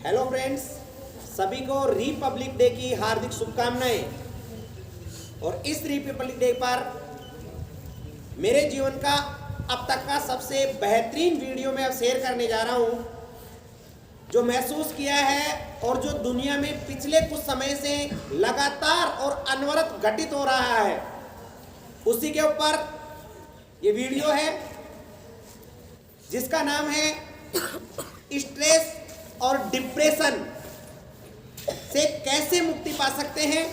Hello friends, सभी को Republic day की हार्दिक शुभकामनाएं। और इस रिपब्लिक डे पर मेरे जीवन का अब तक का सबसे बेहतरीन वीडियो मैं अब शेयर करने जा रहा हूं, जो महसूस किया है और जो दुनिया में पिछले कुछ समय से लगातार और अनवरत घटित हो रहा है, उसी के ऊपर ये वीडियो है, जिसका नाम है स्ट्रेस और डिप्रेशन से कैसे मुक्ति पा सकते हैं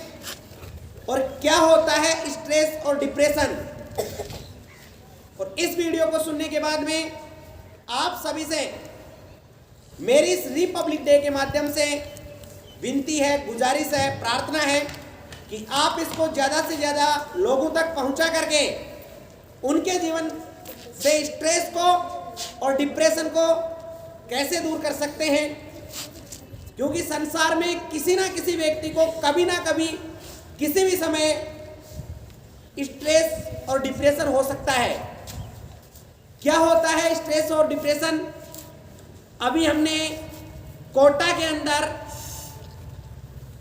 और क्या होता है स्ट्रेस और डिप्रेशन। और इस वीडियो को सुनने के बाद में आप सभी से मेरी इस रिपब्लिक डे के माध्यम से विनती है, गुजारिश है, प्रार्थना है कि आप इसको ज़्यादा से ज़्यादा लोगों तक पहुंचा करके उनके जीवन से स्ट्रेस को और डिप्रेशन को कैसे दूर कर सकते हैं। क्योंकि संसार में किसी ना किसी व्यक्ति को कभी ना कभी किसी भी समय स्ट्रेस और डिप्रेशन हो सकता है। क्या होता है स्ट्रेस और डिप्रेशन? अभी हमने कोटा के अंदर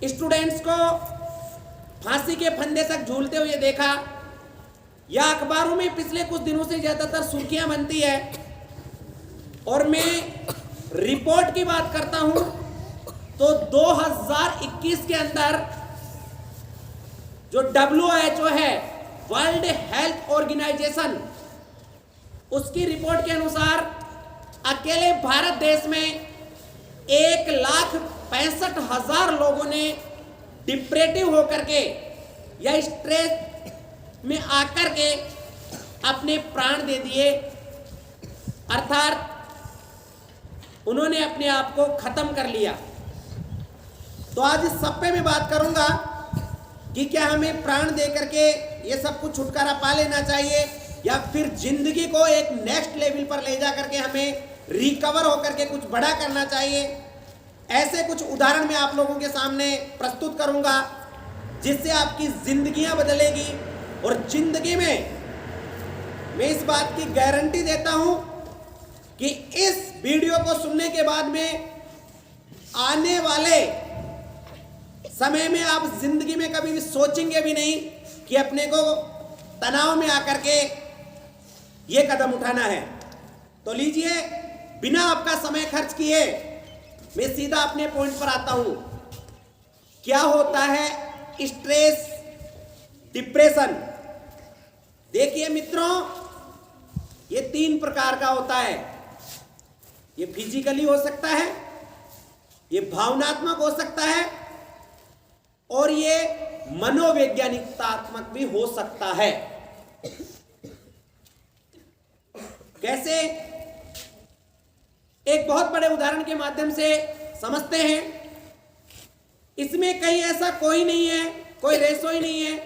स्टूडेंट्स को फांसी के फंदे तक झूलते हुए देखा, या अखबारों में पिछले कुछ दिनों से ज़्यादातर सुर्खियां बनती है। और मैं रिपोर्ट की बात करता हूं तो 2021 के अंदर जो WHO है, वर्ल्ड हेल्थ ऑर्गेनाइजेशन, उसकी रिपोर्ट के अनुसार अकेले भारत देश में 1,65,000 लोगों ने डिप्रेटिव होकर के या स्ट्रेस में आकर के अपने प्राण दे दिए, अर्थात उन्होंने अपने आप को खत्म कर लिया। तो आज इस सब पे मैं बात करूंगा कि क्या हमें प्राण दे करके ये सब कुछ छुटकारा पा लेना चाहिए, या फिर जिंदगी को एक नेक्स्ट लेवल पर ले जा करके हमें रिकवर होकर के कुछ बड़ा करना चाहिए। ऐसे कुछ उदाहरण मैं आप लोगों के सामने प्रस्तुत करूंगा, जिससे आपकी जिंदगियां बदलेगी। और जिंदगी में मैं इस बात की गारंटी देता हूं कि इस वीडियो को सुनने के बाद में आने वाले समय में आप जिंदगी में कभी भी सोचेंगे भी नहीं कि अपने को तनाव में आकर के ये कदम उठाना है। तो लीजिए, बिना आपका समय खर्च किए मैं सीधा अपने पॉइंट पर आता हूं। क्या होता है स्ट्रेस, डिप्रेशन? देखिए मित्रों, ये 3 प्रकार का होता है। ये फिजिकली हो सकता है, ये भावनात्मक हो सकता है, और ये मनोवैज्ञानिकात्मक भी हो सकता है। कैसे? एक बहुत बड़े उदाहरण के माध्यम से समझते हैं। इसमें कहीं ऐसा कोई नहीं है, कोई रेशो ही नहीं है।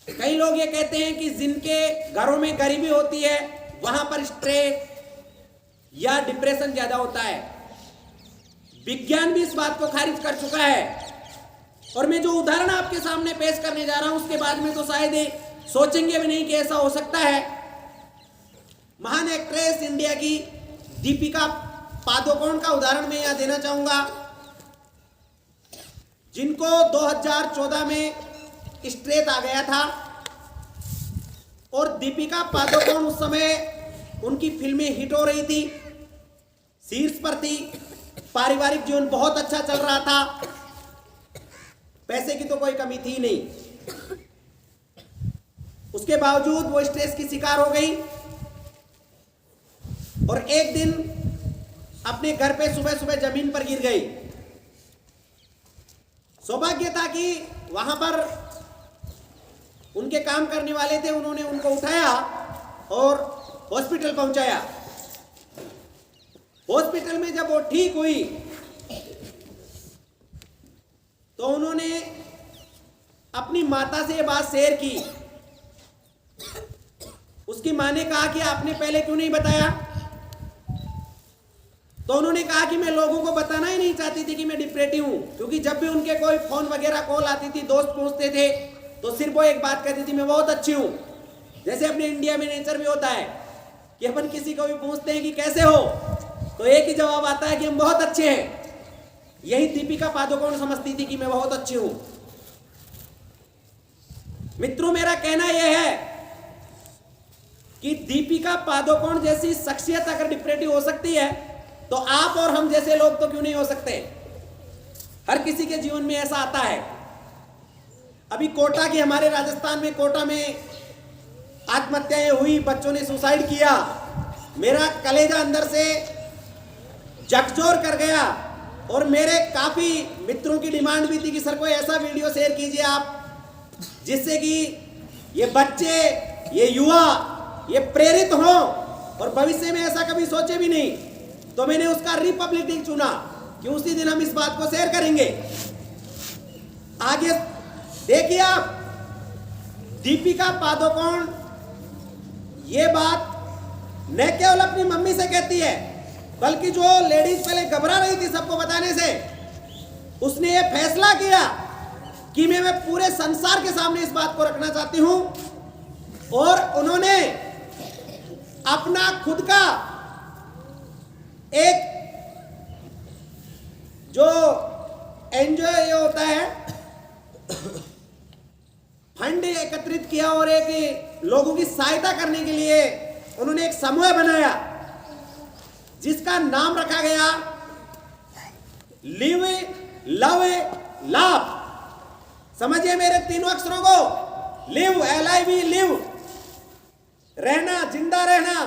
कई लोग ये कहते हैं कि जिनके घरों में गरीबी होती है वहां पर स्ट्रेस या डिप्रेशन ज्यादा होता है। विज्ञान भी इस बात को खारिज कर चुका है। और मैं जो उदाहरण आपके सामने पेश करने जा रहा हूं, उसके बाद में तो शायद सोचेंगे भी नहीं कि ऐसा हो सकता है। महान एक्ट्रेस इंडिया की दीपिका पादुकोण का उदाहरण मैं यहां देना चाहूंगा, जिनको 2014 में स्ट्रेस आ गया था। और दीपिका पादुकोण उस समय उनकी फिल्में हिट हो रही थी, शीर्ष पर थी, पारिवारिक जीवन बहुत अच्छा चल रहा था, पैसे की तो कोई कमी थी नहीं। उसके बावजूद वो स्ट्रेस की शिकार हो गई और एक दिन अपने घर पे सुबह सुबह जमीन पर गिर गई। सौभाग्य था कि वहां पर उनके काम करने वाले थे, उन्होंने उनको उठाया और हॉस्पिटल पहुंचाया। हॉस्पिटल में जब वो ठीक हुई तो उन्होंने अपनी माता से ये बात शेयर की। उसकी मां ने कहा कि आपने पहले क्यों नहीं बताया? तो उन्होंने कहा कि मैं लोगों को बताना ही नहीं चाहती थी कि मैं डिप्रेटिव हूं, क्योंकि जब भी उनके कोई फोन वगैरह कॉल आती थी, दोस्त पूछते थे, तो सिर्फ वो एक बात कहती थी, मैं बहुत अच्छी हूं। जैसे अपने इंडिया में नेचर भी होता है कि अपन किसी को भी पूछते हैं कि कैसे हो, तो एक ही जवाब आता है कि हम बहुत अच्छे हैं। यही दीपिका पादुकोण समझती थी कि मैं बहुत अच्छी हूं। मित्रों, मेरा कहना यह है कि दीपिका पादुकोण जैसी शख्सियत अगर डिप्रेटिव हो सकती है तो आप और हम जैसे लोग तो क्यों नहीं हो सकते। हर किसी के जीवन में ऐसा आता है। अभी कोटा की, हमारे राजस्थान में कोटा में आत्महत्याएं हुई, बच्चों ने सुसाइड किया। मेरा कलेजा अंदर से झकझोर कर गया और मेरे काफी मित्रों की डिमांड भी थी कि सर कोई ऐसा वीडियो शेयर कीजिए आप जिससे कि ये बच्चे, ये युवा, ये प्रेरित हों और भविष्य में ऐसा कभी सोचे भी नहीं। तो मैंने उसका रिपब्लिक चुना कि उसी दिन हम इस बात को शेयर करेंगे। आगे देखिए आप, दीपिका पादुकोण ये बात न केवल अपनी मम्मी से कहती है, बल्कि जो लेडीज पहले घबरा रही थी सबको बताने से, उसने ये फैसला किया कि मैं पूरे संसार के सामने इस बात को रखना चाहती हूं। और उन्होंने अपना खुद का एक जो एनजीओ होता है फंड एकत्रित किया और एक लोगों की सहायता करने के लिए उन्होंने एक समूह बनाया जिसका नाम रखा गया लिव लव लाभ। समझिए मेरे तीनों अक्षरों को, लिव LIV लिव, रहना, जिंदा रहना,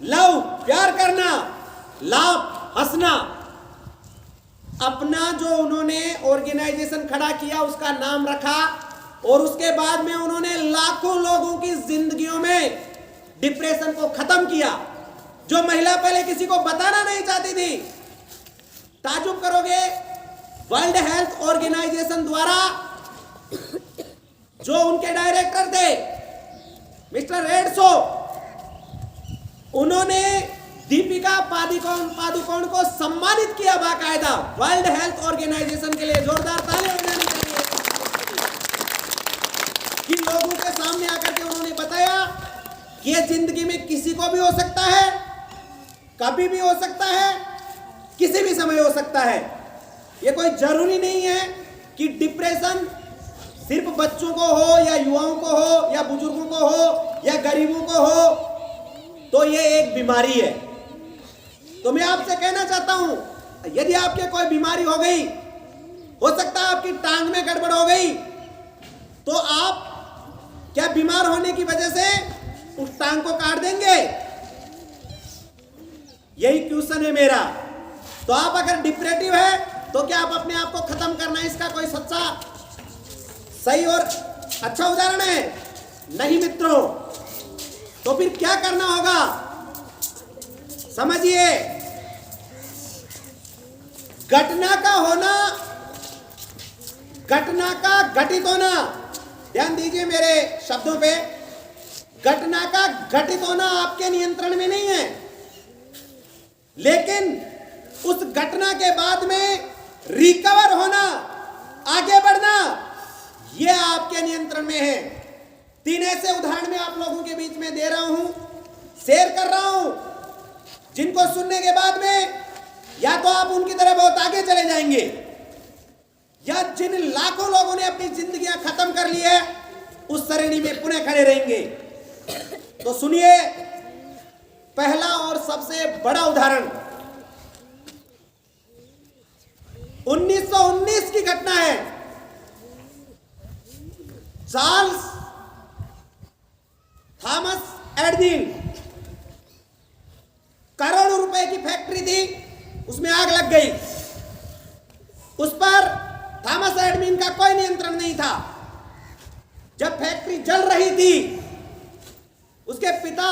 लव प्यार करना, लाभ हंसना। अपना जो उन्होंने ऑर्गेनाइजेशन खड़ा किया उसका नाम रखा और उसके बाद में उन्होंने लाखों लोगों की जिंदगियों में डिप्रेशन को खत्म किया। जो महिला पहले किसी को बताना नहीं चाहती थी, ताजुब करोगे, वर्ल्ड हेल्थ ऑर्गेनाइजेशन द्वारा जो उनके डायरेक्टर थे मिस्टर रेडसो, उन्होंने दीपिका पादुकोण को सम्मानित किया बाकायदा वर्ल्ड हेल्थ ऑर्गेनाइजेशन के लिए। जोरदार तालियां बजानी चाहिए कि लोगों के सामने आकर के उन्होंने बताया कि ये जिंदगी में किसी को भी हो सकता है, कभी भी हो सकता है, किसी भी समय हो सकता है। ये कोई जरूरी नहीं है कि डिप्रेशन सिर्फ बच्चों को हो या युवाओं को हो या बुजुर्गों को हो या गरीबों को हो, तो ये एक बीमारी है। तो मैं आपसे कहना चाहता हूं, यदि आपके कोई बीमारी हो गई, हो सकता है आपकी टांग में गड़बड़ हो गई, तो आप क्या बीमार होने की वजह से उस टांग को काट देंगे? यही क्वेश्चन है मेरा। तो आप अगर डिप्रेटिव है तो क्या आप अपने आप को खत्म करना इसका कोई सच्चा, सही और अच्छा उदाहरण है? नहीं मित्रों। तो फिर क्या करना होगा समझिए। घटना का होना, घटना का घटित होना, ध्यान दीजिए मेरे शब्दों पे, घटना का घटित होना आपके नियंत्रण में नहीं है, लेकिन उस घटना के बाद में रिकवर होना, आगे बढ़ना, यह आपके नियंत्रण में है। 3 ऐसे उदाहरण मैं आप लोगों के बीच में दे रहा हूं, शेयर कर रहा हूं, जिनको सुनने के बाद में या तो आप उनकी तरह बहुत आगे चले जाएंगे, या जिन लाखों लोगों ने अपनी जिंदगियां खत्म कर ली है उस श्रेणी में पुनः खड़े रहेंगे। तो सुनिए, पहला और सबसे बड़ा उदाहरण 1919 की घटना है। चार्ल्स थॉमस एडविन, करोड़ों रुपए की फैक्ट्री थी, उसमें आग लग गई। उस पर थॉमस एडविन का कोई नियंत्रण नहीं था। जब फैक्ट्री जल रही थी, उसके पिता,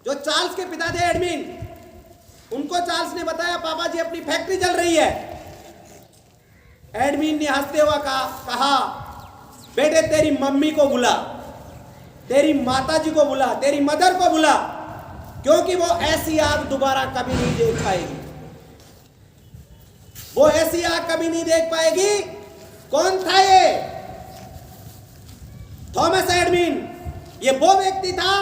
जो चार्ल्स के पिता थे एडविन, उनको चार्ल्स ने बताया, पापा जी अपनी फैक्ट्री जल रही है। एडविन ने हंसते हुए कहा, बेटे तेरी मम्मी को बुला, तेरी माताजी को बुला, तेरी मदर को बुला, क्योंकि वो ऐसी आग दोबारा कभी नहीं देख पाएगी। वो ऐसी आग कभी नहीं देख पाएगी। कौन था ये? Thomas Edwin. ये वो व्यक्ति था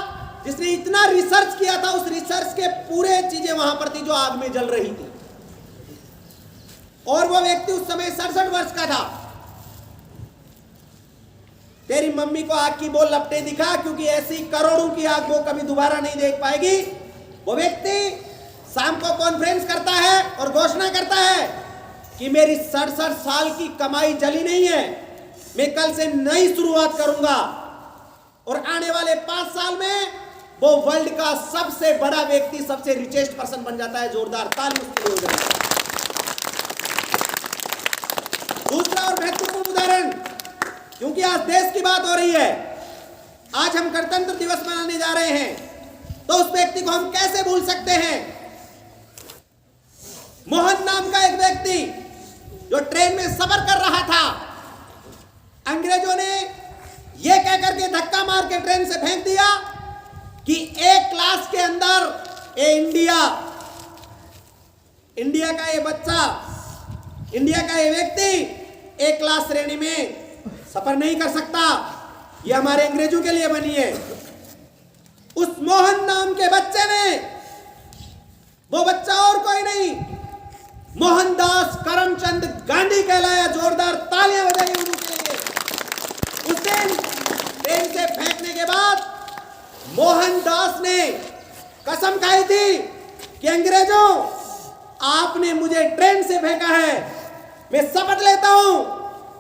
जिसने इतना रिसर्च किया था, उस रिसर्च के पूरे चीजें वहां पर थी जो आग में जल रही थी। और वो व्यक्ति उस समय 67 वर्ष का था। तेरी मम्मी को आग की बोल लपटे दिखा, क्योंकि ऐसी करोड़ों की आग वो कभी दोबारा नहीं देख पाएगी। वो व्यक्ति शाम को कॉन्फ्रेंस करता है और घोषणा करता है कि मेरी 67 साल की कमाई जली नहीं है, मैं कल से नई शुरुआत करूंगा और आने वाले 5 साल में वो वर्ल्ड का सबसे बड़ा व्यक्ति, सबसे रिचेस्ट पर्सन बन जाता है। जोरदार ताली उसके लिए हो जाए। दूसरा और महत्वपूर्ण उदाहरण, क्योंकि आज देश की बात हो रही है, आज हम गणतंत्र दिवस मनाने जा रहे हैं, तो उस व्यक्ति को हम कैसे भूल सकते हैं। मोहन नाम का एक व्यक्ति जो ट्रेन में सफर कर रहा था, अंग्रेजों ने यह कहकर के धक्का मार के ट्रेन से फेंक दिया कि एक क्लास के अंदर इंडिया का ये बच्चा, इंडिया का ये व्यक्ति एक क्लास श्रेणी में सफर नहीं कर सकता। ये हमारे अंग्रेजों के लिए बनी है। उस मोहन नाम के बच्चे ने, वो बच्चा और कोई नहीं, मोहनदास करमचंद गांधी कहलाया। जोरदार तालियां बजाइए उनके लिए। उस दिन ट्रेन से फेंकने के बाद मोहनदास ने कसम खाई थी कि अंग्रेजों, आपने मुझे ट्रेन से फेंका है, मैं शपथ लेता हूं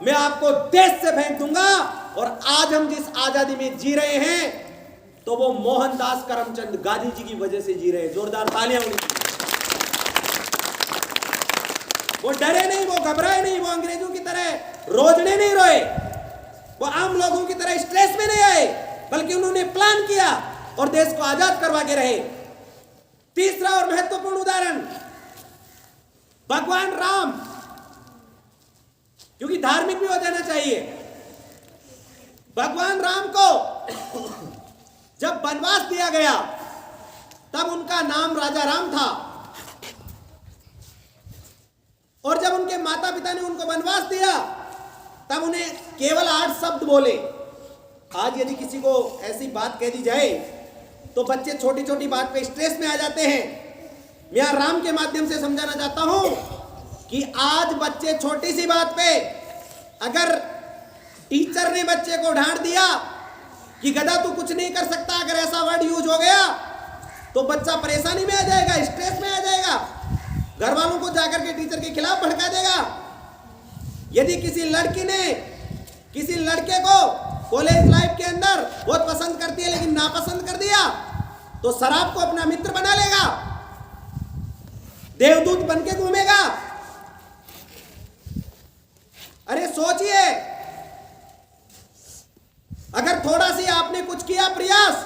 मैं आपको देश से फेंक दूंगा। और आज हम जिस आजादी में जी रहे हैं, तो वो मोहनदास करमचंद गांधी जी की वजह से जी रहे हैं। जोरदार तालियां उनकी। वो डरे नहीं, वो घबराए नहीं, वो अंग्रेजों की तरह रोजने नहीं रोए, वो आम लोगों की तरह स्ट्रेस में नहीं आए, बल्कि उन्होंने प्लान किया और देश को आजाद करवा के रहे। तीसरा और महत्वपूर्ण उदाहरण, भगवान राम, क्योंकि धार्मिक भी हो जाना चाहिए। भगवान राम को जब वनवास दिया गया, तब उनका नाम राजा राम था, और जब उनके माता पिता ने उनको वनवास दिया, तब उन्हें केवल 8 शब्द बोले। आज यदि किसी को ऐसी बात कह दी जाए, तो बच्चे छोटी छोटी बात पे स्ट्रेस में आ जाते हैं। मैं यहाँ राम के माध्यम से समझाना चाहता हूं कि आज बच्चे छोटी सी बात पे, अगर टीचर ने बच्चे को डांट दिया कि गधा तू कुछ नहीं कर सकता, अगर ऐसा वर्ड यूज हो गया, तो बच्चा परेशानी में आ जाएगा, स्ट्रेस में आ जाएगा, घर वालों को जाकर के टीचर के खिलाफ भड़का देगा। यदि किसी लड़की ने किसी लड़के को कॉलेज लाइफ के अंदर बहुत पसंद करती है, लेकिन नापसंद कर दिया, तो शराब को अपना मित्र बना लेगा, देवदूत बन के घूमेगा। अरे सोचिए, अगर थोड़ा सी आपने कुछ किया प्रयास,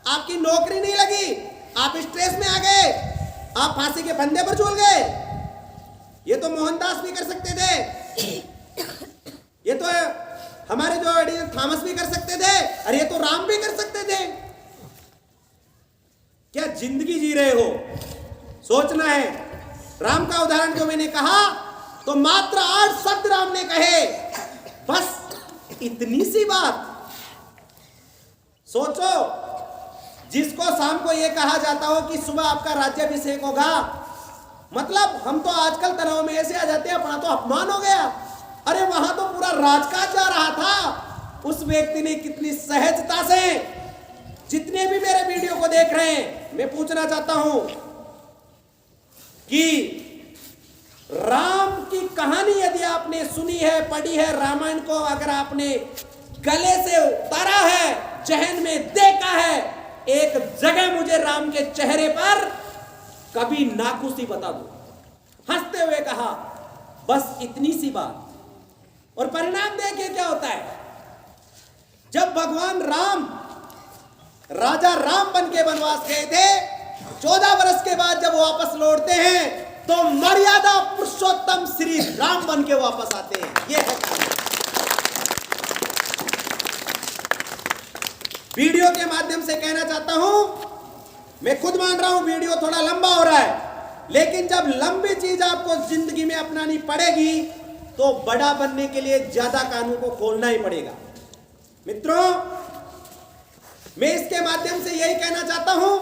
आपकी नौकरी नहीं लगी, आप स्ट्रेस में आ गए, आप फांसी के फंदे पर झूल गए। ये तो मोहनदास भी कर सकते थे, ये तो हमारे जो एडिसन थॉमस भी कर सकते थे, और ये तो राम भी कर सकते थे। क्या जिंदगी जी रहे हो? सोचना है। राम का उदाहरण जो मैंने कहा, तो मात्र 8 शब्द राम ने कहे, बस इतनी सी बात। सोचो, जिसको शाम को यह कहा जाता हो कि सुबह आपका राज्याभिषेक होगा, मतलब हम तो आजकल तनाव में ऐसे आ जाते हैं, अपना तो अपमान हो गया। अरे वहां तो पूरा राजकाज जा रहा था, उस व्यक्ति ने कितनी सहजता से, जितने भी मेरे वीडियो को देख रहे हैं, मैं पूछना चाहता हूं कि राम की कहानी यदि आपने सुनी है, पढ़ी है, रामायण को अगर आपने गले से उतारा है, जहन में देखा है, एक जगह मुझे राम के चेहरे पर कभी नाखुशी बता दो। हंसते हुए कहा, बस इतनी सी बात। और परिणाम देखिए क्या होता है। जब भगवान राम राजा राम बन के वनवास गए थे, 14 वर्ष के बाद जब वापस लौटते हैं, तो मर्यादा पुरुषोत्तम श्री राम बन के वापस आते हैं। यह है कहानी। वीडियो के माध्यम से कहना चाहता हूं, मैं खुद मान रहा हूं वीडियो थोड़ा लंबा हो रहा है, लेकिन जब लंबी चीज आपको जिंदगी में अपनानी पड़ेगी, तो बड़ा बनने के लिए ज्यादा कानून को खोलना ही पड़ेगा। मित्रों, मैं इसके माध्यम से यही कहना चाहता हूं,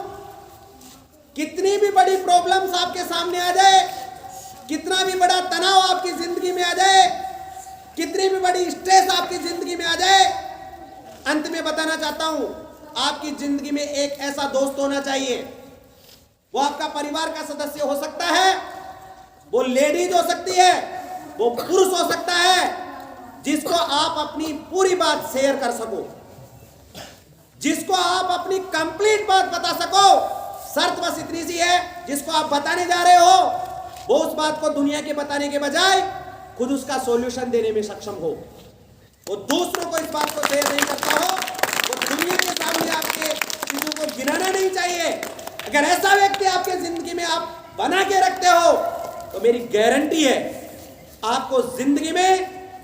कितनी भी बड़ी प्रॉब्लम्स आपके सामने आ जाए, कितना भी बड़ा तनाव आपकी जिंदगी में आ जाए, कितनी भी बड़ी स्ट्रेस आपकी जिंदगी में आ जाए, अंत में बताना चाहता हूं, आपकी जिंदगी में एक ऐसा दोस्त होना चाहिए। वो आपका परिवार का सदस्य हो सकता है, वो लेडीज हो सकती है, वो पुरुष हो सकता है, जिसको आप अपनी पूरी बात शेयर कर सको, जिसको आप अपनी कंप्लीट बात बता सको। शर्त बस इतनी सी है, जिसको आप बताने जा रहे हो वो उस बात को दुनिया के बताने के बजाय खुद उसका सॉल्यूशन देने में सक्षम हो। वो दूसरों को इस बात को शेयर नहीं करता हो, वो दुनिया के सामने आपके चीजों को गिराना नहीं चाहिए। अगर ऐसा व्यक्ति आपके जिंदगी में आप बना के रखते हो तो मेरी गारंटी है आपको जिंदगी में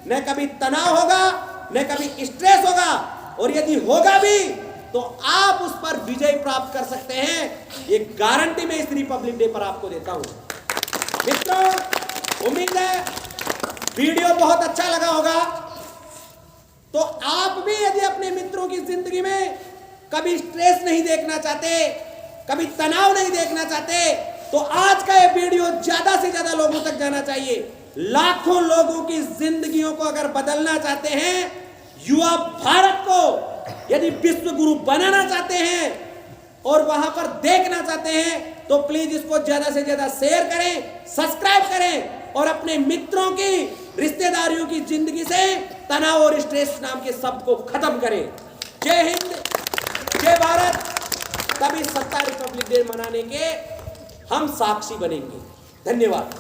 न कभी तनाव होगा, न कभी स्ट्रेस होगा, और यदि होगा भी तो आप उस पर विजय प्राप्त कर सकते हैं। ये गारंटी मैं इस रिपब्लिक डे पर आपको देता हूं। मित्रों, उम्मीद है वीडियो बहुत अच्छा लगा होगा। तो आप भी यदि अपने मित्रों की जिंदगी में कभी स्ट्रेस नहीं देखना चाहते, कभी तनाव नहीं देखना चाहते, तो आज का ये वीडियो ज्यादा से ज्यादा लोगों तक जाना चाहिए। लाखों लोगों की जिंदगियों को अगर बदलना चाहते हैं, युवा भारत को यदि विश्व गुरु बनाना चाहते हैं और वहां पर देखना चाहते हैं, तो प्लीज इसको ज्यादा से ज्यादा शेयर करें, सब्सक्राइब करें और अपने मित्रों की, रिश्तेदारियों की जिंदगी से तनाव और स्ट्रेस नाम के शब्द को खत्म करें। जय हिंद, जय भारत। तभी 7 रिपब्लिक डे मनाने के हम साक्षी बनेंगे। धन्यवाद।